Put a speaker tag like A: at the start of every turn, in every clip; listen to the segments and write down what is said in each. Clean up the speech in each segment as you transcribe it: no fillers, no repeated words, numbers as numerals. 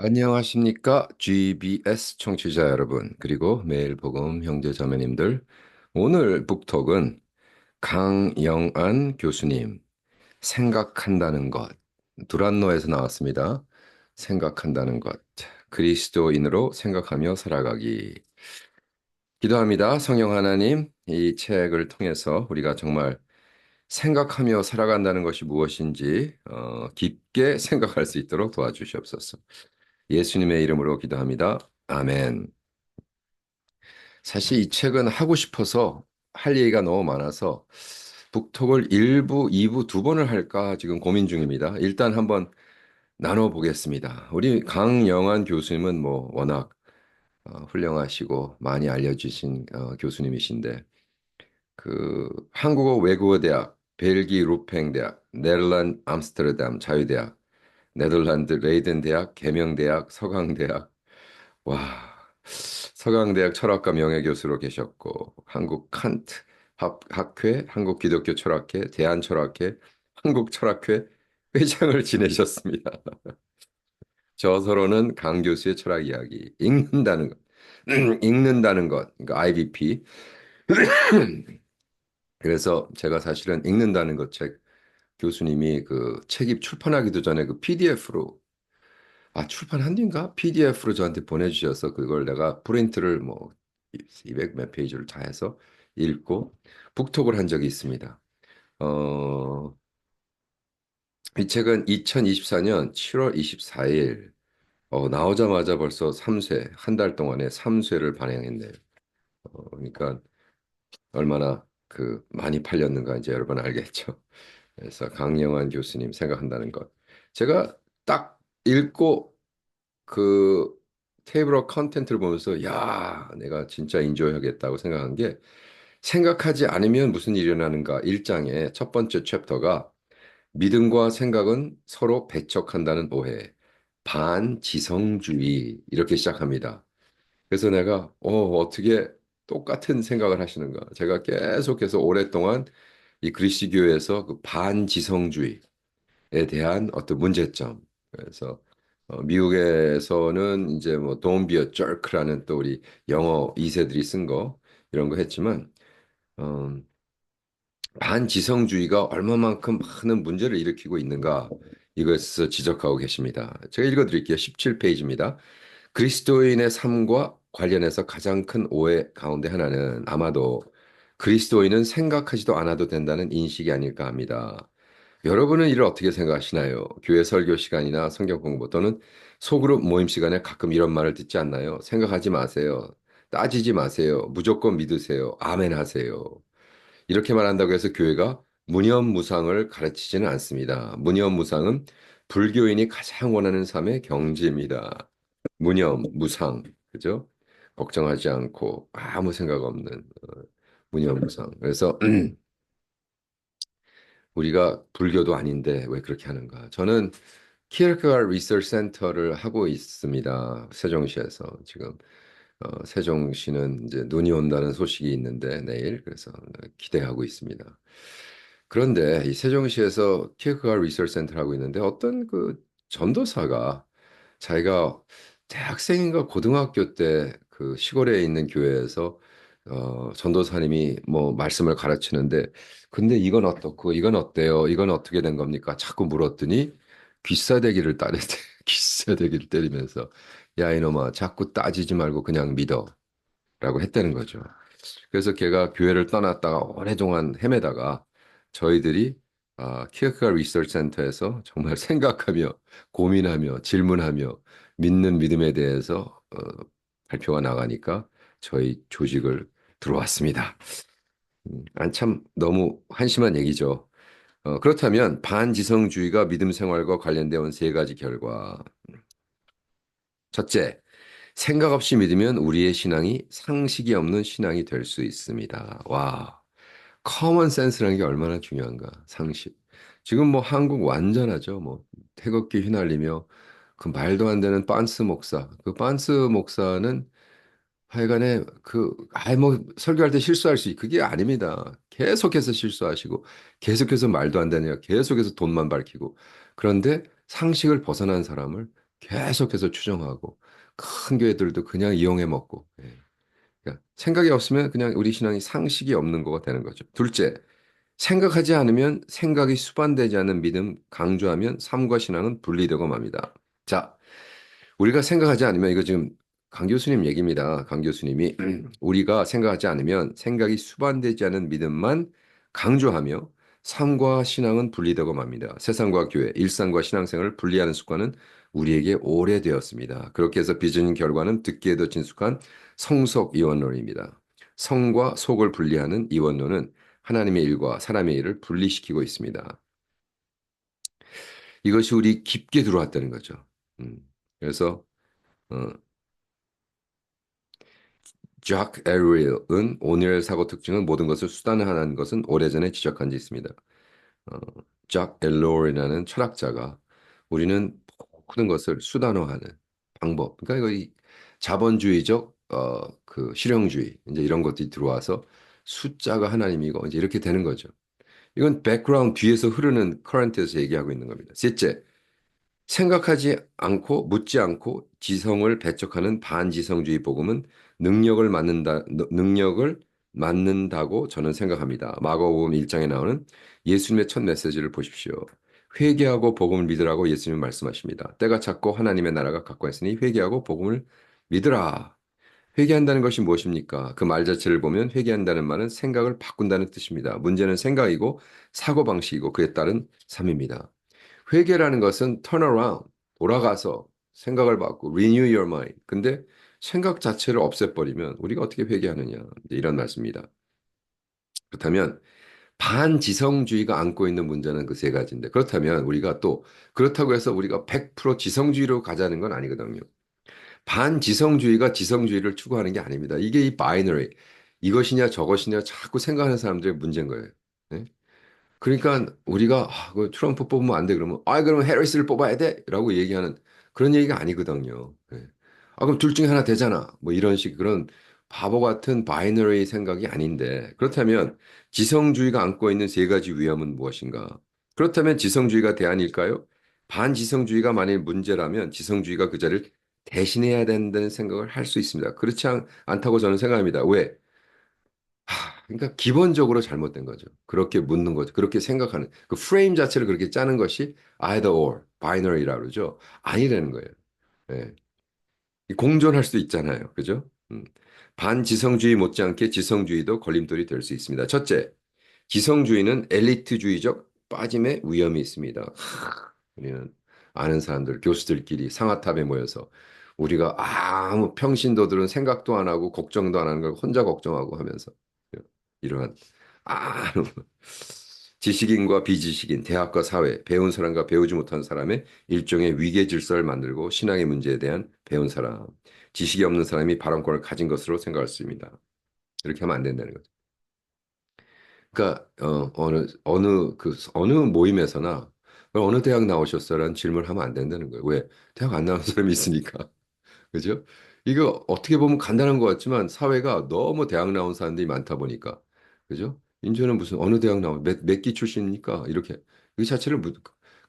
A: 안녕하십니까? GBS 청취자 여러분, 그리고 매일 복음 형제 자매님들. 오늘 북톡은 강영안 교수님, 생각한다는 것. 두란노에서 나왔습니다. 생각한다는 것. 그리스도인으로 생각하며 살아가기. 기도합니다. 성령 하나님, 이 책을 통해서 우리가 정말 생각하며 살아간다는 것이 무엇인지 깊게 생각할 수 있도록 도와주시옵소서. 예수님의 이름으로 기도합니다. 아멘. 사실 이 책은 하고 싶어서 할 얘기가 너무 많아서 북톡을 1부, 2부 두 번을 할까 지금 고민 중입니다. 일단 한번 나눠보겠습니다. 우리 강영환 교수님은 뭐 워낙 훌륭하시고 많이 알려주신 교수님이신데 그 한국어 외국어 대학, 벨기 루팽 대학, 네덜란드 암스테르담 자유대학, 네덜란드 레이든 대학, 계명대학, 서강대학, 와, 서강대학 철학과 명예교수로 계셨고, 한국 칸트 학회, 한국기독교 철학회, 대한철학회, 한국철학회 회장을 지내셨습니다. 저서로는 강 교수의 철학 이야기, 읽는다는 것, 읽는다는 것, 그러니까 IBP. 그래서 제가 사실은 읽는다는 것 책 교수님이 그 책이 출판하기도 전에 그 PDF로 출판한 뒤인가? PDF로 저한테 보내주셔서 그걸 내가 프린트를 뭐 200 몇 페이지를 다 해서 읽고 북톡을 한 적이 있습니다. 어, 이 책은 2024년 7월 24일 나오자마자 벌써 3쇄, 한 달 동안에 3쇄를 발행했네요. 그러니까 얼마나 그 많이 팔렸는가 이제 여러분 알겠죠. 그래서 강영환 교수님 생각한다는 것. 제가 딱 읽고 그 테이블 컨텐츠를 보면서 야, 내가 진짜 인조해야겠다고 생각한 게 생각하지 않으면 무슨 일이 일어나는가 1장의 첫 번째 챕터가 믿음과 생각은 서로 배척한다는 오해, 반지성주의 이렇게 시작합니다. 그래서 내가 어떻게 똑같은 생각을 하시는가? 제가 계속해서 오랫동안 이 그리스도교에서 그 반지성주의 에 대한 어떤 문제점. 그래서 미국에서는 이제 뭐 Don't be a jerk라는 또 우리 영어 2세들이 쓴 거 이런 거 했지만 어, 반지성주의가 얼마만큼 많은 문제를 일으키고 있는가 이것을 지적하고 계십니다. 제가 읽어드릴게요. 17페이지입니다. 그리스도인의 삶과 관련해서 가장 큰 오해 가운데 하나는 아마도 그리스도인은 생각하지도 않아도 된다는 인식이 아닐까 합니다. 여러분은 이를 어떻게 생각하시나요? 교회 설교 시간이나 성경 공부 또는 소그룹 모임 시간에 가끔 이런 말을 듣지 않나요? 생각하지 마세요. 따지지 마세요. 무조건 믿으세요. 아멘 하세요. 이렇게 말한다고 해서 교회가 무념무상을 가르치지는 않습니다. 무념무상은 불교인이 가장 원하는 삶의 경지입니다. 무념, 무상, 그죠? 걱정하지 않고 아무 생각 없는 무념무상. 그래서 우리가 불교도 아닌데 왜 그렇게 하는가? 저는 키르케가드 리서치 센터를 하고 있습니다. 세종시에서 지금 세종시는 이제 눈이 온다는 소식이 있는데 내일 그래서 기대하고 있습니다. 그런데 이 세종시에서 키르케가드 리서치 센터를 하고 있는데 어떤 그 전도사가 자기가 대학생인가 고등학교 때 그 시골에 있는 교회에서 전도사님이 뭐 말씀을 가르치는데 근데 이건 어떻고 이건 어때요? 이건 어떻게 된 겁니까? 자꾸 물었더니 귀싸대기를 따르 귀싸대기를 때리면서 야 이놈아 자꾸 따지지 말고 그냥 믿어라고 했다는 거죠. 그래서 걔가 교회를 떠났다가 오랫동안 헤매다가 저희들이 키어크가 리서치 센터에서 정말 생각하며 고민하며 질문하며 믿는 믿음에 대해서 발표가 나가니까 저희 조직을 들어왔습니다. 참 너무 한심한 얘기죠. 그렇다면 반지성주의가 믿음 생활과 관련되어 온 세 가지 결과. 첫째, 생각 없이 믿으면 우리의 신앙이 상식이 없는 신앙이 될 수 있습니다. 와, 커먼 센스라는 게 얼마나 중요한가, 상식. 지금 뭐 한국 완전하죠. 뭐 태극기 휘날리며 그 말도 안 되는 빤스 목사. 그 빤스 목사는 하여간에 뭐 설교할 때 실수할 수 그게 아닙니다. 계속해서 실수하시고 계속해서 말도 안 되냐 계속해서 돈만 밝히고 그런데 상식을 벗어난 사람을 계속해서 추정하고 큰 교회들도 그냥 이용해 먹고 예. 그러니까 생각이 없으면 그냥 우리 신앙이 상식이 없는 거가 되는 거죠. 둘째, 생각하지 않으면 생각이 수반되지 않는 믿음 강조하면 삶과 신앙은 분리되고 맙니다. 자, 우리가 생각하지 않으면 이거 지금 강 교수님 얘기입니다. 강 교수님이 우리가 생각하지 않으면 생각이 수반되지 않은 믿음만 강조하며 삶과 신앙은 분리되고 맙니다. 세상과 교회, 일상과 신앙생활을 분리하는 습관은 우리에게 오래되었습니다. 그렇게 해서 빚은 결과는 듣기에도 친숙한 성속 이원론입니다. 성과 속을 분리하는 이원론은 하나님의 일과 사람의 일을 분리시키고 있습니다. 이것이 우리 깊게 들어왔다는 거죠. 음, 그래서 어, 작 에르윌은 온열 사고 특징은 모든 것을 수단화하는 것은 오래전에 지적한 지 있습니다. 어, 작 엘로리라는 철학자가 우리는 모든 것을 수단화하는 방법, 그러니까 이거 자본주의적 그 실용주의 이제 이런 것들이 들어와서 숫자가 하나님이고 이제 이렇게 되는 거죠. 이건 백그라운드 뒤에서 흐르는 커런트에서 얘기하고 있는 겁니다. 셋째, 생각하지 않고 묻지 않고 지성을 배척하는 반지성주의 복음은 능력을 맞는다고 저는 생각합니다. 마가복음 1장에 나오는 예수님의 첫 메시지를 보십시오. 회개하고 복음을 믿으라고 예수님은 말씀하십니다. 때가 찼고 하나님의 나라가 가까이 있으니 회개하고 복음을 믿으라. 회개한다는 것이 무엇입니까? 그 말 자체를 보면 회개한다는 말은 생각을 바꾼다는 뜻입니다. 문제는 생각이고 사고방식이고 그에 따른 삶입니다. 회개라는 것은 turn around, 돌아가서 생각을 바꾸고 renew your mind. 근데 생각 자체를 없애버리면 우리가 어떻게 회개하느냐. 이런 말씀입니다. 그렇다면 반지성주의가 안고 있는 문제는 그 세 가지인데 그렇다면 우리가 또 그렇다고 해서 우리가 100% 지성주의로 가자는 건 아니거든요. 반지성주의가 지성주의를 추구하는 게 아닙니다. 이게 이 바이너리 이것이냐 저것이냐 자꾸 생각하는 사람들의 문제인 거예요. 네? 그러니까 우리가 그 트럼프 뽑으면 안 돼 그러면 그러면 해리스를 뽑아야 돼라고 얘기하는 그런 얘기가 아니거든요. 예. 그럼 둘 중에 하나 되잖아. 뭐 이런 식 그런 바보 같은 바이너리 생각이 아닌데 그렇다면 지성주의가 안고 있는 세 가지 위험은 무엇인가? 그렇다면 지성주의가 대안일까요? 반지성주의가 만일 문제라면 지성주의가 그 자리를 대신해야 된다는 생각을 할 수 있습니다. 그렇지 않다고 저는 생각합니다. 왜? 그러니까 기본적으로 잘못된 거죠. 그렇게 묻는 거죠. 그렇게 생각하는 그 프레임 자체를 그렇게 짜는 것이 either or, binary라고 그러죠. 아니라는 거예요. 예. 공존할 수도 있잖아요. 그죠? 반지성주의 못지않게 지성주의도 걸림돌이 될 수 있습니다. 첫째, 지성주의는 엘리트주의적 빠짐의 위험이 있습니다. 우리는 아는 사람들, 교수들끼리 상아탑에 모여서 우리가 아무 평신도들은 생각도 안 하고 걱정도 안 하는 걸 혼자 걱정하고 하면서 이러한 아 지식인과 비지식인, 대학과 사회, 배운 사람과 배우지 못한 사람의 일종의 위계 질서를 만들고 신앙의 문제에 대한 배운 사람, 지식이 없는 사람이 발언권을 가진 것으로 생각했습니다. 이렇게 하면 안 된다는 거죠. 그러니까 어느 모임에서나 어느 대학 나오셨어라는 질문을 하면 안 된다는 거예요. 왜? 대학 안 나온 사람이 있으니까. 그죠? 이거 어떻게 보면 간단한 것 같지만 사회가 너무 대학 나온 사람들이 많다 보니까 그죠? 인제는 무슨 어느 대학 나온 몇 기 출신입니까? 이렇게 그 자체를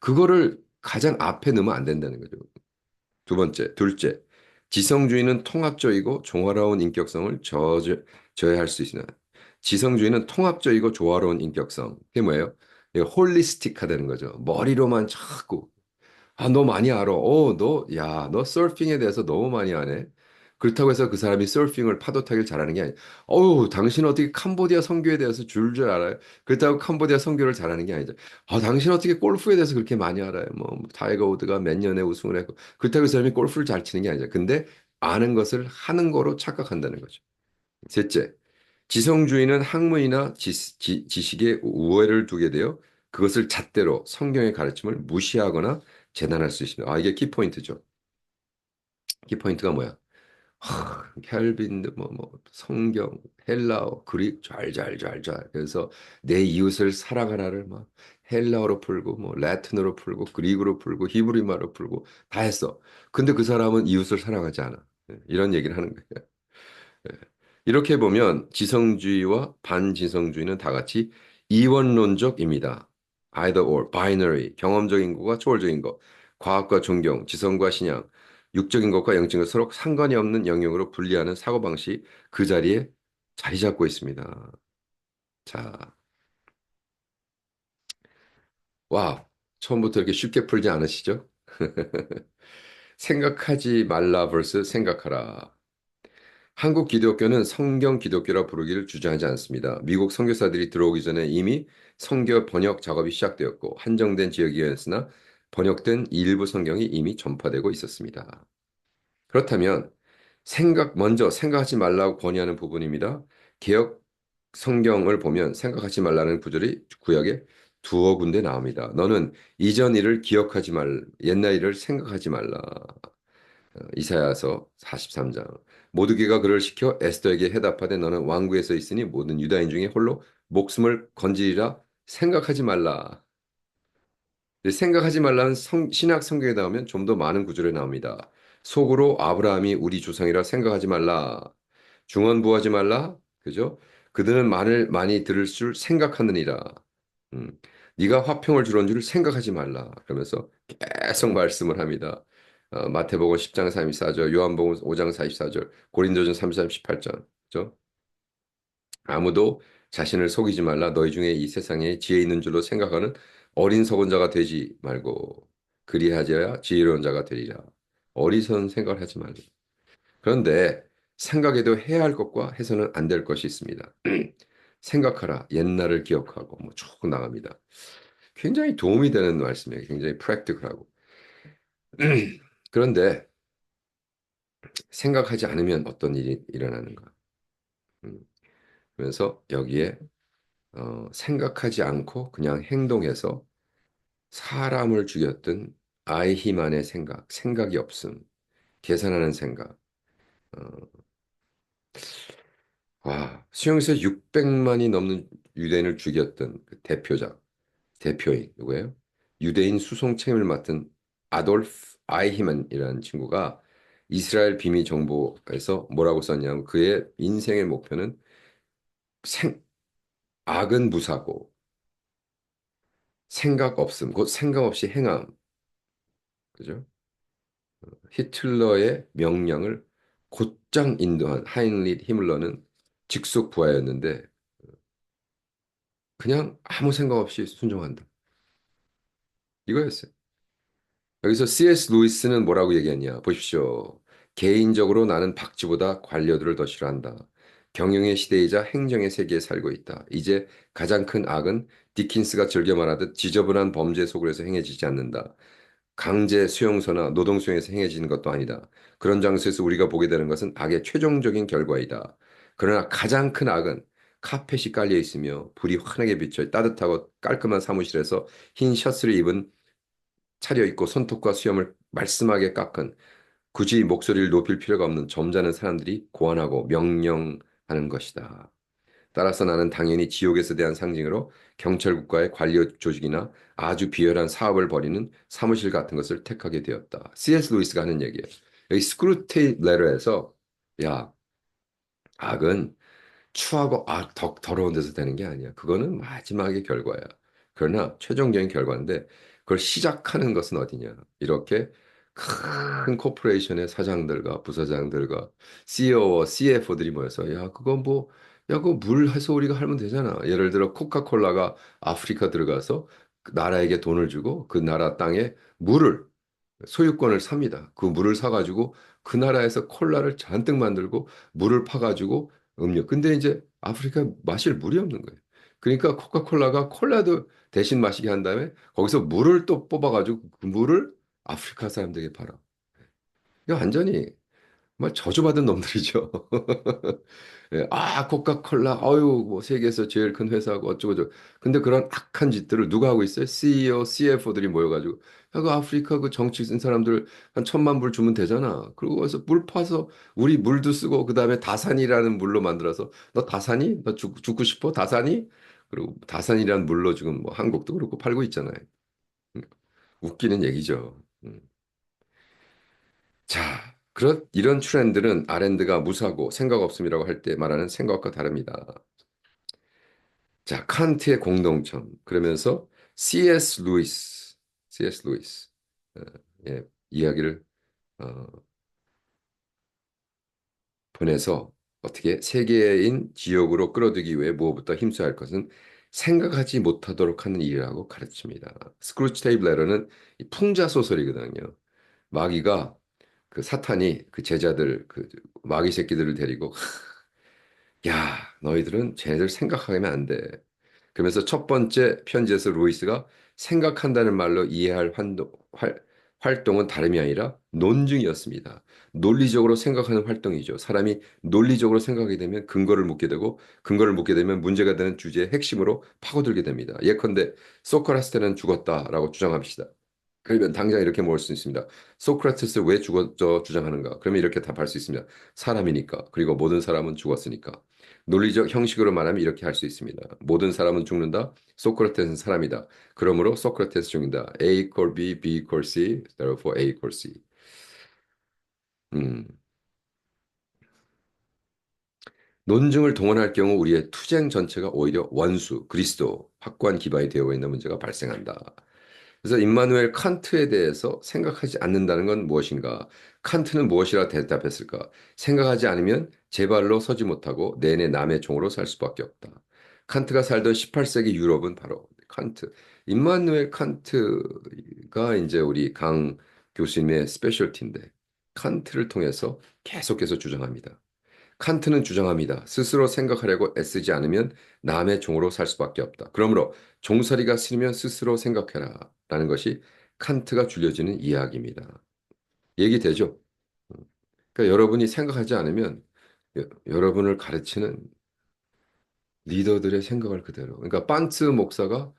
A: 그거를 가장 앞에 넣으면 안 된다는 거죠. 두 번째, 둘째, 지성주의는 통합적이고 조화로운 인격성을 저해할 수 있으나 지성주의는 통합적이고 조화로운 인격성. 그게 뭐예요? 이거 홀리스틱하다는 거죠. 머리로만 자꾸 너 많이 알아. 너 서핑에 대해서 너무 많이 아네. 그렇다고 해서 그 사람이 서핑을 파도 타기를 잘하는 게 아니야. 당신 어떻게 캄보디아 선교에 대해서 줄 알아요? 그렇다고 캄보디아 선교를 잘하는 게 아니죠. 당신 어떻게 골프에 대해서 그렇게 많이 알아요? 뭐 타이거 우드가 몇 년에 우승을 했고. 그렇다고 그 사람이 골프를 잘 치는 게 아니죠. 근데 아는 것을 하는 거로 착각한다는 거죠. 셋째, 지성주의는 학문이나 지식에 우애를 두게 되어 그것을 잣대로 성경의 가르침을 무시하거나 재단할 수 있습니다. 이게 키포인트죠. 키포인트가 뭐야? 켈빈, 성경, 헬라어, 그릭, 잘. 그래서 내 이웃을 사랑하라를 막 헬라어로 풀고, 라틴어로 풀고, 그릭으로 풀고, 히브리말로 풀고, 다 했어. 근데 그 사람은 이웃을 사랑하지 않아. 이런 얘기를 하는 거예요. 예. 이렇게 보면 지성주의와 반지성주의는 다 같이 이원론적입니다. either or, binary, 경험적인 거가 초월적인 거. 과학과 존경, 지성과 신앙, 육적인 것과 영적인 것 서로 상관이 없는 영역으로 분리하는 사고방식 그 자리에 자리 잡고 있습니다. 자, 와, 처음부터 이렇게 쉽게 풀지 않으시죠? 생각하지 말라 vs 생각하라. 한국 기독교는 성경 기독교라 부르기를 주장하지 않습니다. 미국 선교사들이 들어오기 전에 이미 성경 번역 작업이 시작되었고 한정된 지역이었으나 번역된 일부 성경이 이미 전파되고 있었습니다. 그렇다면 먼저 생각하지 말라고 권유하는 부분입니다. 개역 성경을 보면 생각하지 말라는 구절이 구약에 두어 군데 나옵니다. 너는 이전 일을 기억하지 옛날 일을 생각하지 말라. 이사야서 43장. 모두개가 그를 시켜 에스더에게 해답하되 너는 왕궁에 있으니 모든 유다인 중에 홀로 목숨을 건지리라 생각하지 말라. 생각하지 말라는 신약 성경에 나오면 좀 더 많은 구절에 나옵니다. 속으로 아브라함이 우리 조상이라 생각하지 말라. 중언부하지 말라. 그죠? 그들은 말을 많이 들을 줄 생각하느니라. 음, 네가 화평을 주는 줄 생각하지 말라. 그러면서 계속 말씀을 합니다. 마태복음 10장 34절, 요한복음 5장 44절, 고린도전 3장 18절. 그죠? 아무도 자신을 속이지 말라. 너희 중에 이 세상에 지혜 있는 줄로 생각하는 어린 서원자가 되지 말고 그리하여야 지혜로운 자가 되리라. 어리석은 생각을 하지 말라. 그런데 생각해도 해야 할 것과 해서는 안 될 것이 있습니다. 생각하라. 옛날을 기억하고 뭐 쭉 나갑니다. 굉장히 도움이 되는 말씀이에요. 굉장히 프랙티컬하고. 그런데 생각하지 않으면 어떤 일이 일어나는가? 음, 그래서 여기에 생각하지 않고 그냥 행동해서 사람을 죽였던 아이히만의 생각이 없음, 계산하는 생각. 어, 수용소에 600만이 넘는 유대인을 죽였던 그 대표인 누구예요? 유대인 수송 책임을 맡은 아돌프 아이히만이라는 친구가 이스라엘 비밀 정보에서 뭐라고 썼냐면 그의 인생의 목표는 생, 악은 무사고 생각 없음, 곧 생각 없이 행함. 그죠? 히틀러의 명령을 곧장 인도한 하인리히 히물러는 직속 부하였는데 그냥 아무 생각 없이 순종한다. 이거였어요. 여기서 C.S. 루이스는 뭐라고 얘기했냐? 보십시오. 개인적으로 나는 박쥐보다 관료들을 더 싫어한다. 경영의 시대이자 행정의 세계에 살고 있다. 이제 가장 큰 악은 디킨스가 즐겨 말하듯 지저분한 범죄 속에서 행해지지 않는다. 강제 수용소나 노동 수용에서 행해지는 것도 아니다. 그런 장소에서 우리가 보게 되는 것은 악의 최종적인 결과이다. 그러나 가장 큰 악은 카펫이 깔려 있으며 불이 환하게 비쳐 따뜻하고 깔끔한 사무실에서 흰 셔츠를 입은 차려입고 손톱과 수염을 말끔하게 깎은 굳이 목소리를 높일 필요가 없는 점잖은 사람들이 고안하고 명령하는 것이다. 따라서 나는 당연히 지옥에서 대한 상징으로 경찰 국가의 관료 조직이나 아주 비열한 사업을 벌이는 사무실 같은 것을 택하게 되었다. C.S. 루이스가 하는 얘기예요. 여기 스크루테이 레터에서 야, 악은 추하고 더러운 데서 되는 게 아니야. 그거는 마지막의 결과야. 그러나 최종적인 결과인데 그걸 시작하는 것은 어디냐. 이렇게 큰 코퍼레이션의 사장들과 부사장들과 CEO와 CFO들이 모여서 야, 그건 뭐, 야, 그거 물 해서 우리가 하면 되잖아. 예를 들어 코카콜라가 아프리카 들어가서 그 나라에게 돈을 주고 그 나라 땅에 물을 소유권을 삽니다. 그 물을 사가지고 그 나라에서 콜라를 잔뜩 만들고 물을 파가지고 근데 이제 아프리카 마실 물이 없는 거예요. 그러니까 코카콜라가 콜라도 대신 마시게 한 다음에 거기서 물을 또 뽑아가지고 그 물을 아프리카 사람들에게 팔아. 이거 완전히 정말 저주받은 놈들이죠. 예, 코카콜라, 뭐 세계에서 제일 큰 회사고 어쩌고저쩌고. 근데 그런 악한 짓들을 누가 하고 있어요? CEO, CFO들이 모여가지고, 야, 그 아프리카 그 정치 쓴 사람들 한 1,000만 불 주면 되잖아. 그리고 와서 물 파서 우리 물도 쓰고, 그 다음에 다산이라는 물로 만들어서, 너 다산이? 너 죽고 싶어? 다산이? 그리고 다산이라는 물로 지금 뭐 한국도 그렇고 팔고 있잖아요. 웃기는 얘기죠. 자, 이런 트렌드는 아렌드가 무사고 생각 없음이라고 할 때 말하는 생각과 다릅니다. 자, 칸트의 공동점. 그러면서 C.S. 루이스. 예, 이야기를 어, 보내서 어떻게 세계인 지역으로 끌어들이기 위해 무엇부터 힘써야 할 것은 생각하지 못하도록 하는 일이라고 가르칩니다. 스크루지 테이블 레터는 이 풍자 소설이거든요. 마귀가 그 사탄이 그 제자들 그 마귀 새끼들을 데리고 야, 너희들은 쟤네들 생각하면 안 돼. 그러면서 첫 번째 편지에서 루이스가 생각한다는 말로 이해할 활동은 다름이 아니라 논증이었습니다. 논리적으로 생각하는 활동이죠. 사람이 논리적으로 생각하게 되면 근거를 묻게 되고 근거를 묻게 되면 문제가 되는 주제의 핵심으로 파고들게 됩니다. 예컨대 소크라테스는 죽었다라고 주장합시다. 그러면 당장 이렇게 모을 수 있습니다. 소크라테스 왜 죽었죠 주장하는가? 그러면 이렇게 답할 수 있습니다. 사람이니까. 그리고 모든 사람은 죽었으니까. 논리적 형식으로 말하면 이렇게 할 수 있습니다. 모든 사람은 죽는다. 소크라테스는 사람이다. 그러므로 소크라테스 죽는다. A equal B, B equal C, therefore A equal C. 음. 논증을 동원할 경우 우리의 투쟁 전체가 오히려 원수, 그리스도, 확고한 기반이 되어 있는 문제가 발생한다. 그래서 임마누엘 칸트에 대해서 생각하지 않는다는 건 무엇인가? 칸트는 무엇이라 대답했을까? 생각하지 않으면 제 발로 서지 못하고 내내 남의 종으로 살 수밖에 없다. 칸트가 살던 18세기 유럽은 바로 칸트. 임마누엘 칸트가 이제 우리 강 교수님의 스페셜티인데 칸트를 통해서 계속해서 주장합니다. 칸트는 주장합니다. 스스로 생각하려고 애쓰지 않으면 남의 종으로 살 수밖에 없다. 그러므로 종살이가 싫으면 스스로 생각해라. 라는 것이 칸트가 줄여지는 이야기입니다. 얘기되죠? 그러니까 여러분이 생각하지 않으면 여러분을 가르치는 리더들의 생각을 그대로. 그러니까 반츠 목사가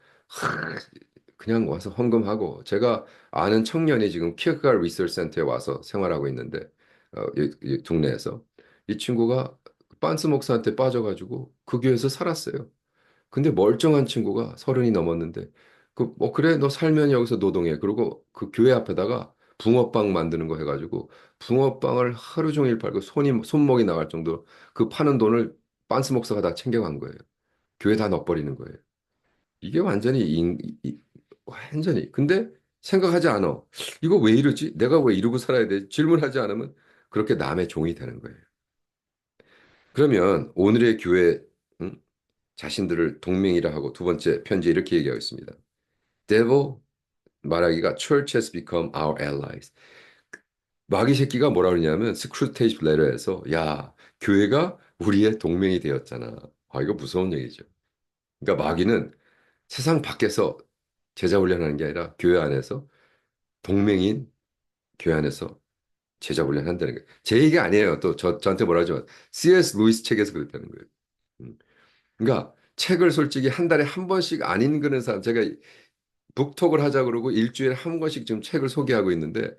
A: 그냥 와서 헌금하고 제가 아는 청년이 지금 키르케가드 리서치 센터에 와서 생활하고 있는데 이 동네에서 이 친구가 반츠 목사한테 빠져가지고 그 교회에서 살았어요. 근데 멀쩡한 친구가 서른이 넘었는데 그래 너 살면 여기서 노동해. 그리고 그 교회 앞에다가 붕어빵 만드는 거 해가지고 붕어빵을 하루 종일 팔고 손목이 나갈 정도로 그 파는 돈을 반스 목사가 다 챙겨간 거예요. 교회 다 넣어버리는 거예요. 이게 완전히 완전히 근데 생각하지 않아. 이거 왜 이러지? 내가 왜 이러고 살아야 돼? 질문하지 않으면 그렇게 남의 종이 되는 거예요. 그러면 오늘의 교회 응? 자신들을 동맹이라 하고 두 번째 편지에 이렇게 얘기하고 있습니다. Devil 말하기가 Church has become our allies. 마귀 새끼가 뭐라 그러냐면 스크루테이지 레터에서 야 교회가 우리의 동맹이 되었잖아. 아 이거 무서운 얘기죠. 그러니까 마귀는 세상 밖에서 제자 훈련하는 게 아니라 교회 안에서 동맹인 교회 안에서 제자 훈련한다는 거예요. 제 얘기 아니에요. 또 저한테 뭐라 하지만 C.S. 루이스 책에서 그랬다는 거예요. 음. 그러니까 책을 솔직히 한 달에 한 번씩 안 읽는 사람 제가 북톡을 하자 그러고 일주일에 한 권씩 지금 책을 소개하고 있는데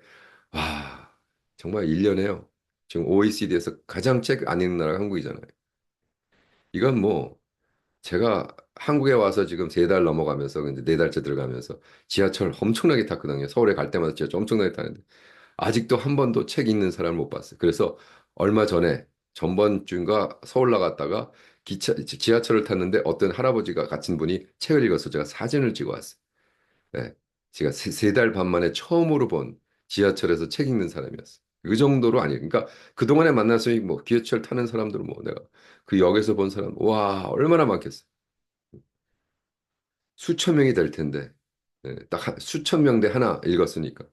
A: 와 정말 일련해요. 지금 OECD에서 가장 책 안 읽는 나라가 한국이잖아요. 이건 뭐 제가 한국에 와서 지금 세 달 넘어가면서 이제 네 달째 들어가면서 지하철 엄청나게 탔거든요. 서울에 갈 때마다 지하철 엄청나게 타는데 아직도 한 번도 책 읽는 사람을 못 봤어요. 그래서 얼마 전에 전번 주인가 서울 나갔다가 지하철을 탔는데 어떤 할아버지가 같은 분이 책을 읽어서 제가 사진을 찍어 왔어요. 네. 제가 세 달 반 만에 처음으로 본 지하철에서 책 읽는 사람이었어요. 그 정도로 아니에요. 그러니까 그동안에 만났으니 뭐 지하철 타는 사람들은 뭐 내가 그 역에서 본 사람, 와, 얼마나 많겠어. 수천 명이 될 텐데. 네, 딱 수천 명대 하나 읽었으니까.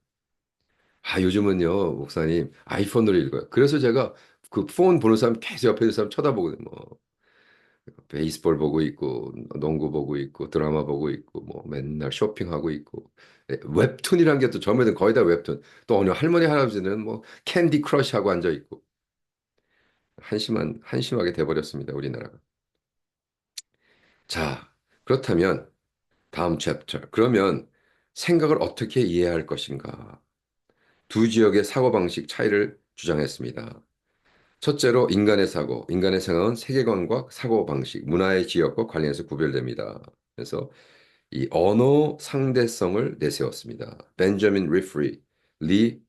A: 아, 요즘은요, 목사님, 아이폰으로 읽어요. 그래서 제가 그 폰 보는 사람 계속 옆에 있는 사람 쳐다보거든요. 뭐, 베이스볼 보고 있고, 농구 보고 있고, 드라마 보고 있고, 뭐, 맨날 쇼핑하고 있고. 예, 웹툰이란 게 또 젊은이들 거의 다 웹툰. 또 어느 할머니, 할아버지는 뭐, 캔디 크러쉬하고 앉아 있고. 한심하게 돼버렸습니다, 우리나라가. 자, 그렇다면, 다음 챕터. 그러면 생각을 어떻게 이해할 것인가? 두 지역의 사고방식 차이를 주장했습니다. 첫째로 인간의 사고, 인간의 생각은 세계관과 사고방식, 문화의 지역과 관련해서 구별됩니다. 그래서 이 언어 상대성을 내세웠습니다. 벤저민 리프리, 리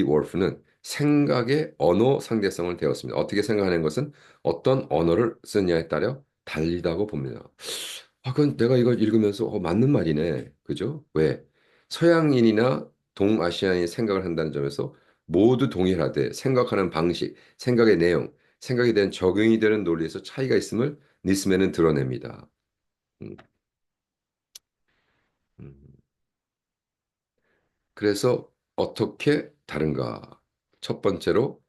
A: 월프는 생각의 언어 상대성을 대었습니다. 어떻게 생각하는 것은 어떤 언어를 쓰느냐에 따라 달리다고 봅니다. 아, 그건 내가 이걸 읽으면서 맞는 말이네. 그죠? 왜? 서양인이나 동아시아인이 생각을 한다는 점에서 모두 동일하되 생각하는 방식, 생각의 내용, 생각에 대한 적용이 되는 논리에서 차이가 있음을 니스맨은 드러냅니다. 음, 음. 그래서 어떻게 다른가? 첫 번째로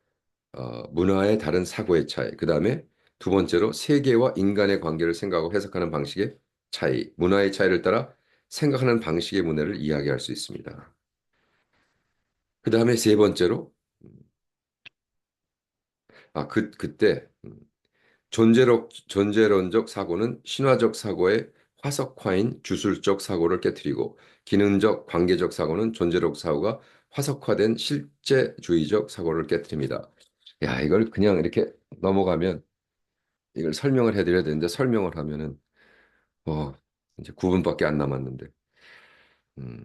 A: 문화의 다른 사고의 차이, 그 다음에 두 번째로 세계와 인간의 관계를 생각하고 해석하는 방식의 차이, 문화의 차이를 따라 생각하는 방식의 문화를 이야기할 수 있습니다. 그 다음에 세 번째로 그때 존재론적 사고는 신화적 사고의 화석화인 주술적 사고를 깨뜨리고 기능적 관계적 사고는 존재적 사고가 화석화된 실제주의적 사고를 깨뜨립니다. 야, 이걸 그냥 이렇게 넘어가면 이걸 설명을 해드려야 되는데 설명을 하면은 어, 이제 9분밖에 안 남았는데 음,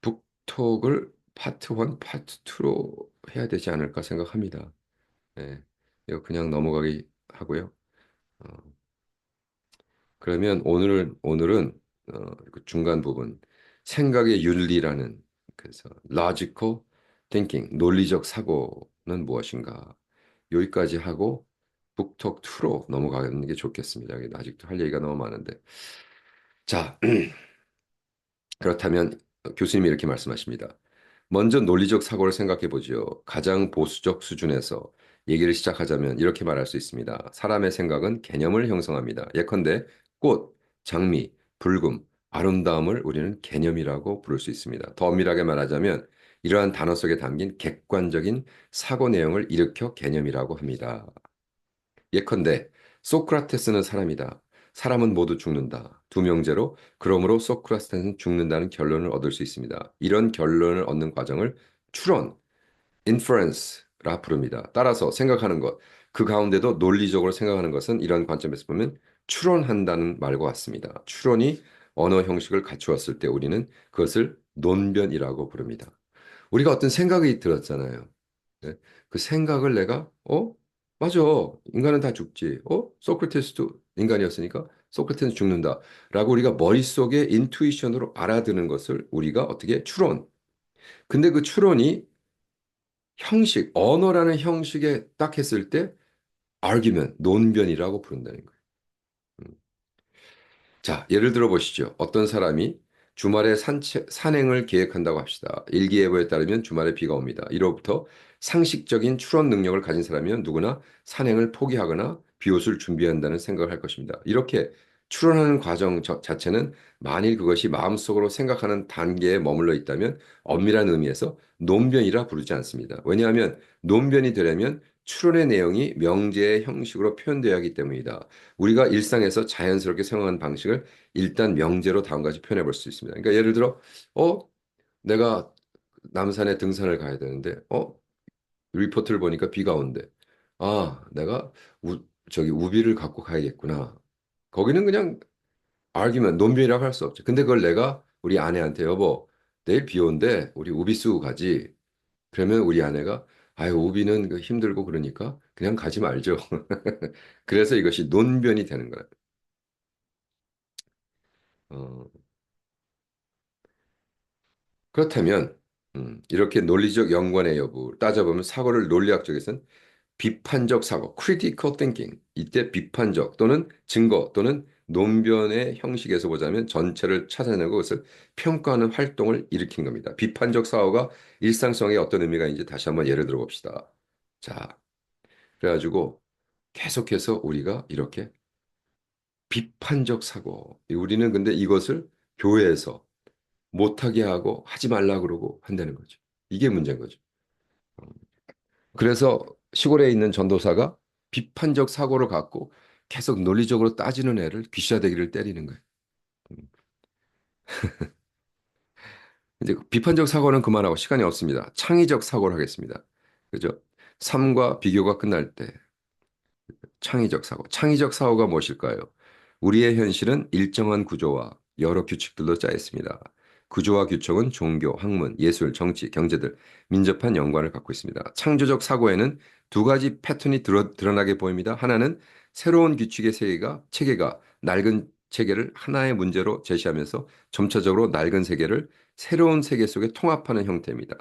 A: 북톡을 파트 1, 파트 2로 해야 되지 않을까 생각합니다. 네, 이거 그냥 넘어가기 하고요. 어, 그러면 오늘은 그 중간 부분 생각의 윤리라는 그래서 logical thinking 논리적 사고는 무엇인가 여기까지 하고 북톡 2로 넘어가는 게 좋겠습니다. 아직도 할 얘기가 너무 많은데 자 그렇다면 교수님이 이렇게 말씀하십니다. 먼저 논리적 사고를 생각해 보지요. 가장 보수적 수준에서 얘기를 시작하자면 이렇게 말할 수 있습니다. 사람의 생각은 개념을 형성합니다. 예컨대 꽃, 장미, 붉음, 아름다움을 우리는 개념이라고 부를 수 있습니다. 더 엄밀하게 말하자면 이러한 단어 속에 담긴 객관적인 사고 내용을 일으켜 개념이라고 합니다. 예컨대 소크라테스는 사람이다. 사람은 모두 죽는다. 두 명제로 그러므로 소크라테스는 죽는다는 결론을 얻을 수 있습니다. 이런 결론을 얻는 과정을 추론, inference라 부릅니다. 따라서 생각하는 것, 그 가운데도 논리적으로 생각하는 것은 이런 관점에서 보면 추론한다는 말과 같습니다. 추론이 언어 형식을 갖추었을 때 우리는 그것을 논변이라고 부릅니다. 우리가 어떤 생각이 들었잖아요. 네? 그 생각을 내가 맞아. 인간은 다 죽지. 소크라테스도 인간이었으니까 소크라테스는 죽는다. 라고 우리가 머릿속에 인투이션으로 알아듣는 것을 우리가 어떻게 추론. 근데 그 추론이 형식, 언어라는 형식에 딱 했을 때 argument, 논변이라고 부른다는 거예요. 음. 자, 예를 들어 보시죠. 어떤 사람이 주말에 산행을 계획한다고 합시다. 일기예보에 따르면 주말에 비가 옵니다. 이로부터 상식적인 추론 능력을 가진 사람이면 누구나 산행을 포기하거나 비옷을 준비한다는 생각을 할 것입니다. 이렇게 추론하는 과정 자체는 만일 그것이 마음속으로 생각하는 단계에 머물러 있다면 엄밀한 의미에서 논변이라 부르지 않습니다. 왜냐하면 논변이 되려면 추론의 내용이 명제의 형식으로 표현되어야 하기 때문이다. 우리가 일상에서 자연스럽게 사용하는 방식을 일단 명제로 다음과 같이 표현해 볼 수 있습니다. 그러니까 예를 들어, 어, 내가 남산에 등산을 가야 되는데, 리포트를 보니까 비가 온대. 내가 저기 우비를 갖고 가야겠구나. 거기는 그냥 논변이라고 할 수 없죠. 근데 그걸 내가 우리 아내한테 여보, 내일 비 온대. 우리 우비 쓰고 가지. 그러면 우리 아내가 아유, 우비는 그 힘들고 그러니까 그냥 가지 말죠. 그래서 이것이 논변이 되는 거예요. 어, 그렇다면 이렇게 논리적 연관의 여부 따져보면 사고를 논리학적에서는 비판적 사고, critical thinking 이때 비판적 또는 증거 또는 논변의 형식에서 보자면 전체를 찾아내고 그것을 평가하는 활동을 일으킨 겁니다. 비판적 사고가 일상성에 어떤 의미가 있는지 다시 한번 예를 들어 봅시다. 자, 그래가지고 계속해서 우리가 이렇게 비판적 사고 우리는 근데 이것을 교회에서 못하게 하고 하지 말라 그러고 한다는 거죠. 이게 문제인 거죠. 그래서 시골에 있는 전도사가 비판적 사고를 갖고 계속 논리적으로 따지는 애를 귀시화되기를 때리는 거예요. 음. 이제 비판적 사고는 그만하고 시간이 없습니다. 창의적 사고를 하겠습니다. 그죠? 삶과 비교가 끝날 때 창의적 사고. 창의적 사고가 무엇일까요? 우리의 현실은 일정한 구조와 여러 규칙들로 짜여 있습니다. 구조와 규칙은 종교, 학문, 예술, 정치, 경제 들 민접한 연관을 갖고 있습니다. 창조적 사고에는 두 가지 패턴이 드러나게 보입니다. 하나는 새로운 규칙의 체계가 낡은 체계를 하나의 문제로 제시하면서 점차적으로 낡은 세계를 새로운 세계 속에 통합하는 형태입니다.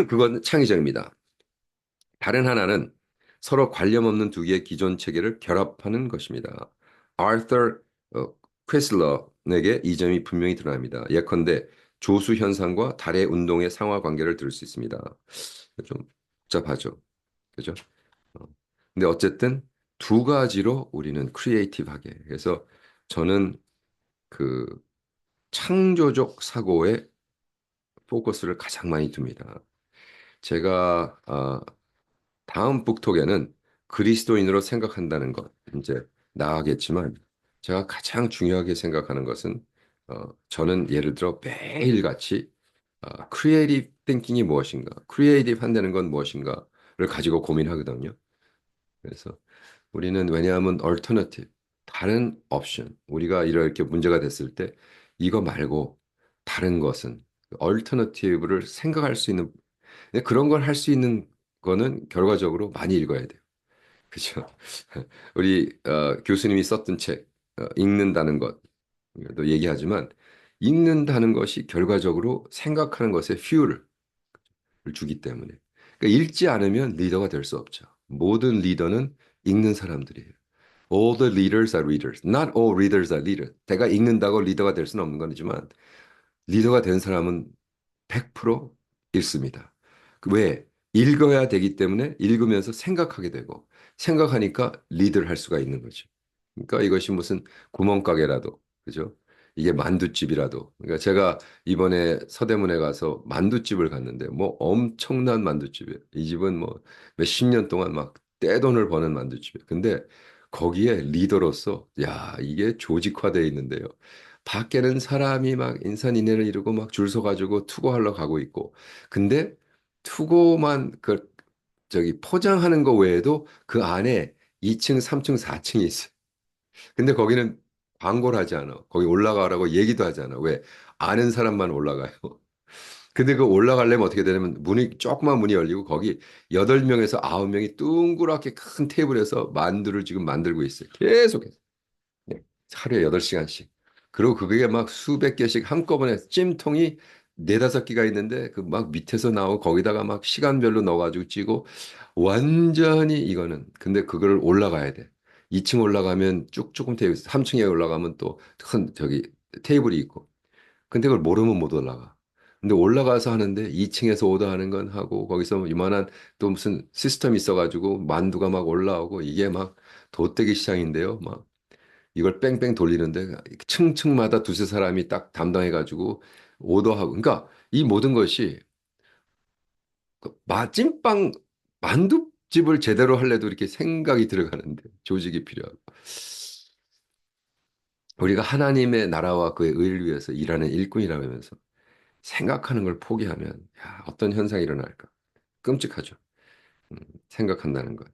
A: 그건 창의적입니다. 다른 하나는 서로 관련 없는 두 개의 기존 체계를 결합하는 것입니다. 아처 크리슬러에게 이 점이 분명히 드러납니다. 예컨대 조수 현상과 달의 운동의 상하 관계를 들을 수 있습니다. 좀 복잡하죠. 그죠? 어. 근데 어쨌든 두 가지로 우리는 크리에이티브하게. 그래서 저는 그 창조적 사고에 포커스를 가장 많이 둡니다. 제가 다음 북톡에는 그리스도인으로 생각한다는 것 이제 나가겠지만 제가 가장 중요하게 생각하는 것은 저는 예를 들어 매일같이 크리에이티브 띵킹이 무엇인가, 크리에이티브 한다는 건 무엇인가를 가지고 고민하거든요. 그래서 우리는 왜냐하면 얼터너티브 다른 옵션 우리가 이렇게 문제가 됐을 때 이거 말고 다른 것은 얼터너티브를 생각할 수 있는 근데 그런 걸 할 수 있는 거는 결과적으로 많이 읽어야 돼요. 그죠? 우리 교수님이 썼던 책 읽는다는 것도 얘기하지만 읽는다는 것이 결과적으로 생각하는 것에 퓨를 주기 때문에 그러니까 읽지 않으면 리더가 될 수 없죠. 모든 리더는 읽는 사람들이에요. All the leaders are readers. Not all readers are leaders. 내가 읽는다고 리더가 될 수는 없는 거지만 리더가 된 사람은 100% 읽습니다. 왜? 읽어야 되기 때문에 읽으면서 생각하게 되고 생각하니까 리드를 할 수가 있는 거죠. 그러니까 이것이 무슨 구멍가게라도 그죠? 이게 만두집이라도 그러니까 제가 이번에 서대문에 가서 만두집을 갔는데 뭐 엄청난 만두집이에요. 이 집은 뭐 몇십 년 동안 막 떼돈을 버는 만두집이에요. 근데 거기에 리더로서 야 이게 조직화되어 있는데요. 밖에는 사람이 막 인산인해를 이루고 막 줄 서가지고 투고하러 가고 있고 근데 투고만 그 저기 포장하는 거 외에도 그 안에 2층, 3층, 4층이 있어요. 근데 거기는 광고를 하지 않아. 거기 올라가라고 얘기도 하지 않아. 왜? 아는 사람만 올라가요. 근데 그 올라가려면 어떻게 되냐면 문이 조그만 문이 열리고 거기 8명에서 9명이 둥그랗게 큰 테이블에서 만두를 지금 만들고 있어요. 계속해서. 네. 하루에 8시간씩. 그리고 그게 막 수백 개씩 한꺼번에 찜통이 네다섯 개가 있는데 그 막 밑에서 나오고 거기다가 막 시간별로 넣어가지고 찌고 완전히 이거는 근데 그걸 올라가야 돼. 2층 올라가면 쭉 조금 테이블, 3층에 올라가면 또 큰 저기 테이블이 있고 근데 그걸 모르면 못 올라가. 근데 올라가서 하는데 2층에서 오더하는 건 하고 거기서 뭐 이만한 또 무슨 시스템이 있어가지고 만두가 막 올라오고 이게 막 돗대기 시장인데요. 막 이걸 뺑뺑 돌리는데 층층마다 두세 사람이 딱 담당해가지고 오더하고 그러니까 이 모든 것이 그 찐빵 만두집을 제대로 할래도 이렇게 생각이 들어가는데 조직이 필요하고 우리가 하나님의 나라와 그의 의를 위해서 일하는 일꾼이라고 하면서 생각하는 걸 포기하면 야, 어떤 현상이 일어날까 끔찍하죠. 음, 생각한다는 것.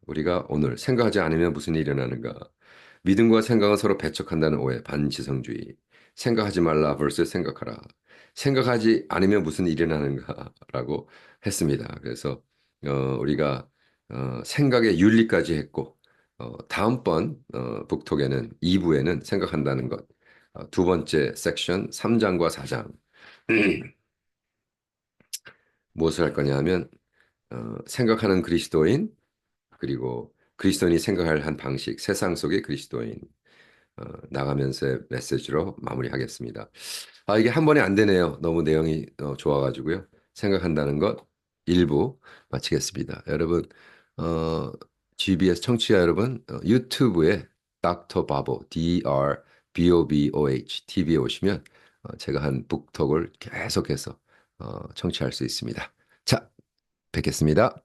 A: 우리가 오늘 생각하지 않으면 무슨 일이 일어나는가? 믿음과 생각은 서로 배척한다는 오해, 반지성주의. 생각하지 말라 versus 생각하라. 생각하지 않으면 무슨 일이 일어나는가라고 했습니다. 그래서 우리가 생각의 윤리까지 했고 다음번 북톡에는 2부에는 생각한다는 것 두 번째 섹션 3장과 4장 무엇을 할 거냐 하면 생각하는 그리스도인 그리고 그리스도인이 생각할 한 방식, 세상 속의 그리스도인 나가면서의 메시지로 마무리하겠습니다. 이게 한 번에 안 되네요. 너무 내용이 좋아가지고요. 생각한다는 것 일부 마치겠습니다. 여러분, 어, GBS 청취자 여러분, 유튜브에 닥터 바보, DRBOBOH TV에 오시면 제가 한 북톡을 계속해서 청취할 수 있습니다. 자, 뵙겠습니다.